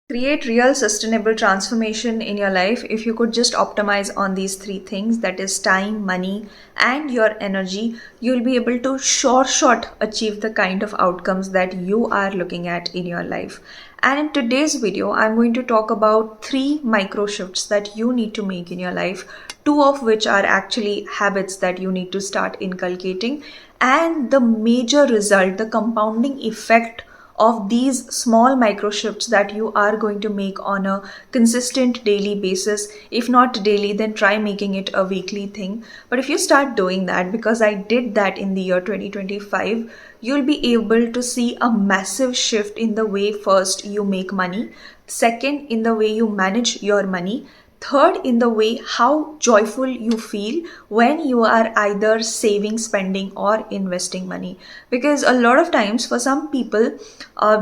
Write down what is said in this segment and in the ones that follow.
Create real sustainable transformation in your life if you could just optimize on these three things, that is time, money, and your energy. You'll be able to short achieve the kind of outcomes that you are looking at in your life. And in today's video, I'm going to talk about three micro shifts that you need to make in your life, two of which are actually habits that you need to start inculcating, and the major result, the compounding effect of these small micro shifts that you are going to make on a consistent daily basis. If not daily, then try making it a weekly thing. But if you start doing that, because I did that in the year 2025, you'll be able to see a massive shift in the way first you make money, second in the way you manage your money, third in the way how joyful you feel when you are either saving, spending, or investing money. Because a lot of times for some people,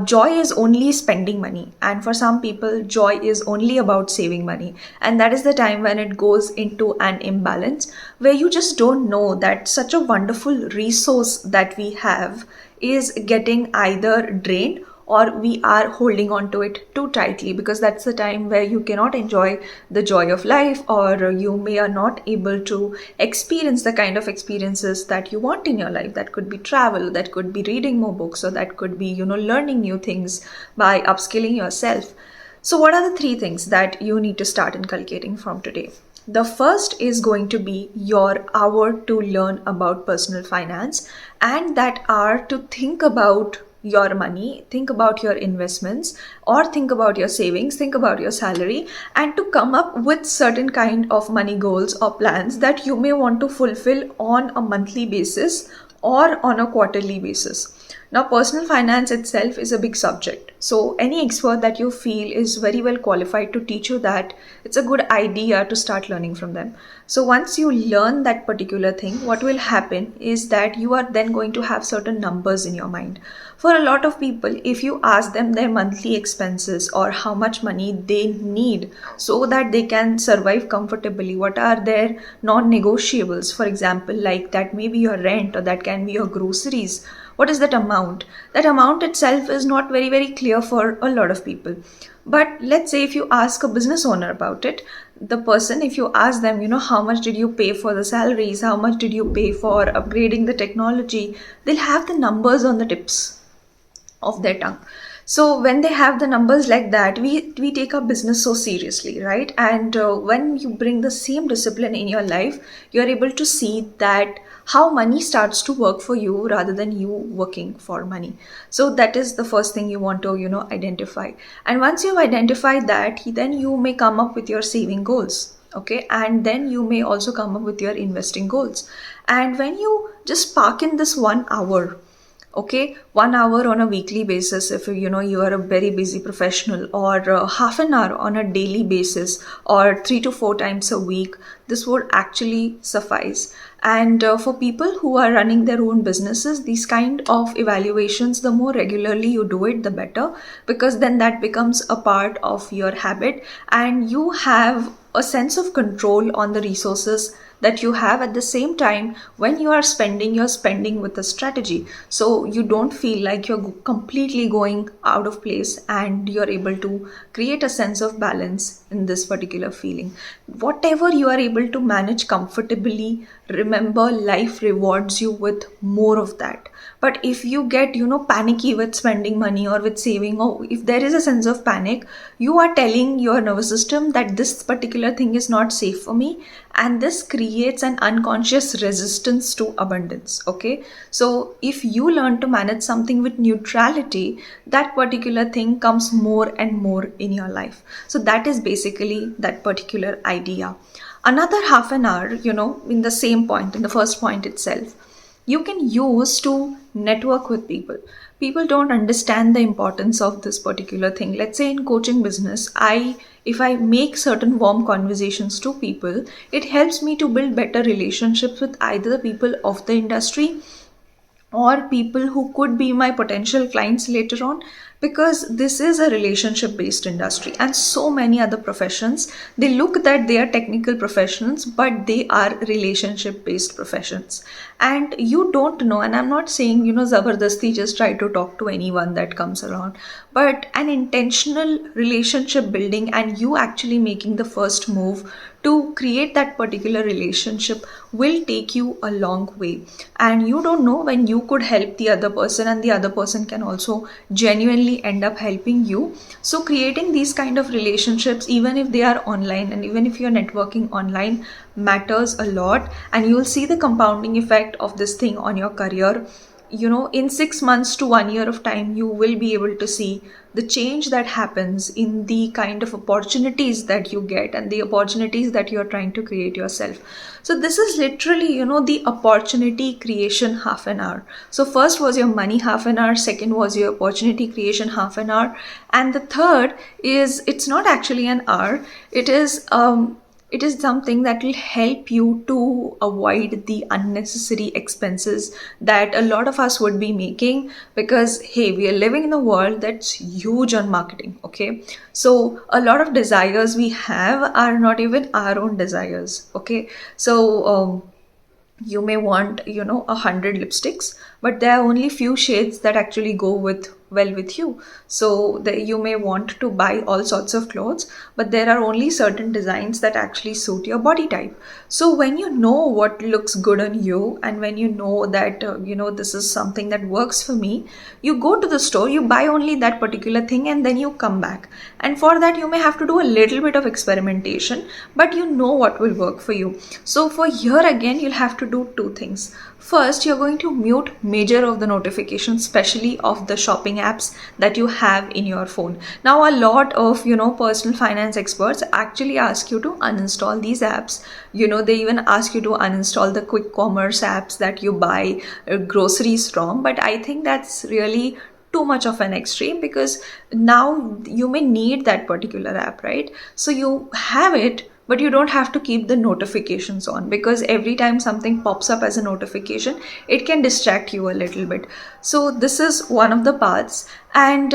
joy is only spending money, and for some people joy is only about saving money, and that is the time when it goes into an imbalance where you just don't know that such a wonderful resource that we have is getting either drained or we are holding on to it too tightly, because that's the time where you cannot enjoy the joy of life, or you may are not able to experience the kind of experiences that you want in your life. That could be travel, that could be reading more books, or that could be learning new things by upskilling yourself. So what are the three things that you need to start inculcating from today? The first is going to be your hour to learn about personal finance, and that hour to think about your money, think about your investments, or think about your savings, think about your salary, and to come up with certain kind of money goals or plans that you may want to fulfill on a monthly basis or on a quarterly basis. Now, personal finance itself is a big subject. So any expert that you feel is very well qualified to teach you that, it's a good idea to start learning from them. So once you learn that particular thing, what will happen is that you are then going to have certain numbers in your mind. For a lot of people, if you ask them their monthly expenses or how much money they need so that they can survive comfortably, what are their non-negotiables, for example, like that may be your rent or that can be your groceries, what is that amount? That amount itself is not very clear for a lot of people. But let's say if you ask a business owner about it, the person, if you ask them, how much did you pay for the salaries, how much did you pay for upgrading the technology, they'll have the numbers on the tips of their tongue. So when they have the numbers like that, we take our business so seriously, right? And when you bring the same discipline in your life, you're able to see that how money starts to work for you rather than you working for money. So that is the first thing you want to identify. And once you've identified that, then you may come up with your saving goals. Okay, and then you may also come up with your investing goals. And when you just park in this 1 hour, okay, 1 hour on a weekly basis, if you are a very busy professional, or half an hour on a daily basis, or 3 to 4 times a week, this would actually suffice. And for people who are running their own businesses, these kind of evaluations, the more regularly you do it, the better, because then that becomes a part of your habit, and you have a sense of control on the resources that you have. At the same time, when you are spending, you're spending with a strategy, so you don't feel like you're completely going out of place, and you're able to create a sense of balance in this particular feeling. Whatever you are able to manage comfortably, remember, life rewards you with more of that. But if you get panicky with spending money or with saving, or if there is a sense of panic, you are telling your nervous system that this particular thing is not safe for me, and this creates an unconscious resistance to abundance. Okay, so if you learn to manage something with neutrality, that particular thing comes more and more in your life. So that is basically that particular idea. Another half an hour, in the same point, in the first point itself, you can use to network with people. People don't understand the importance of this particular thing. Let's say in coaching business, if I make certain warm conversations to people, it helps me to build better relationships with either the people of the industry or people who could be my potential clients later on, because this is a relationship based industry, and so many other professions, they look that they are technical professions, but they are relationship based professions. And you don't know, and I'm not saying, zabardasti just try to talk to anyone that comes around, but an intentional relationship building and you actually making the first move to create that particular relationship will take you a long way. And you don't know when you could help the other person, and the other person can also genuinely end up helping you. So creating these kind of relationships, even if they are online and even if you're networking online, matters a lot, and you'll see the compounding effect of this thing on your career. In 6 months to 1 year of time, you will be able to see the change that happens in the kind of opportunities that you get and the opportunities that you're trying to create yourself. So this is literally, the opportunity creation half an hour. So first was your money half an hour, second was your opportunity creation half an hour, and the third is, it's not actually an hour, it is something that will help you to avoid the unnecessary expenses that a lot of us would be making, because hey, we are living in a world that's huge on marketing. Okay, so a lot of desires we have are not even our own desires. Okay, so you may want 100 lipsticks, but there are only few shades that actually go with you. So you may want to buy all sorts of clothes, but there are only certain designs that actually suit your body type. So when you know what looks good on you, and when you know that this is something that works for me, you go to the store, you buy only that particular thing, and then you come back. And for that you may have to do a little bit of experimentation, but you know what will work for you. So for here again, you'll have to do two things. First, you're going to mute major of the notifications, especially of the shopping apps that you have in your phone. Now, a lot of, personal finance experts actually ask you to uninstall these apps. They even ask you to uninstall the quick commerce apps that you buy groceries from. But I think that's really too much of an extreme, because now you may need that particular app, right? So you have it, but you don't have to keep the notifications on, because every time something pops up as a notification, it can distract you a little bit. So this is one of the parts. And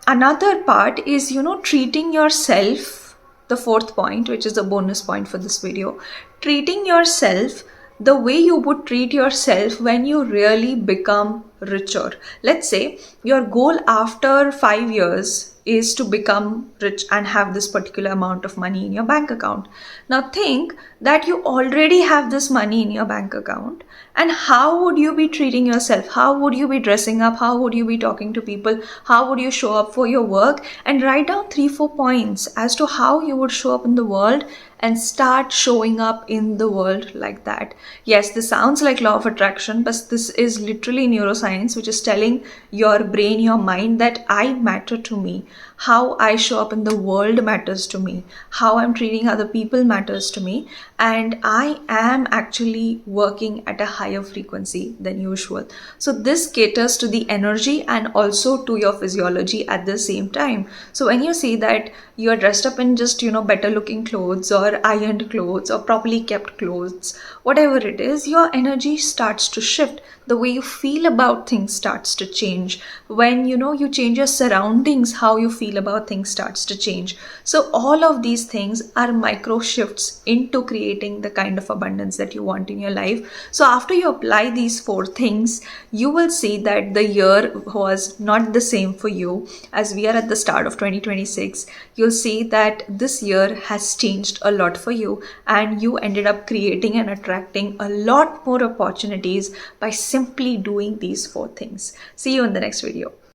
another part is, treating yourself, the fourth point, which is the bonus point for this video, treating yourself the way you would treat yourself when you really become richer. Let's say your goal after 5 years is to become rich and have this particular amount of money in your bank account. Now think that you already have this money in your bank account, and how would you be treating yourself? How would you be dressing up? How would you be talking to people? How would you show up for your work? And write down 3-4 points as to how you would show up in the world, and start showing up in the world like that. Yes, this sounds like law of attraction, but this is literally neuroscience, which is telling your brain, your mind, that I matter to me. How I show up in the world matters to me. How I'm treating other people matters to me. And I am actually working at a higher frequency than usual. So this caters to the energy and also to your physiology at the same time. So when you see that you're dressed up in just, better looking clothes or ironed clothes or properly kept clothes, whatever it is, your energy starts to shift. The way you feel about things starts to change. When you change your surroundings, how you feel about things starts to change. So all of these things are micro shifts into creating the kind of abundance that you want in your life. So after you apply these 4 things, you will see that the year was not the same for you. As we are at the start of 2026, you'll see that this year has changed a lot for you, and you ended up creating and attracting a lot more opportunities by simply doing these 4 things. See you in the next video.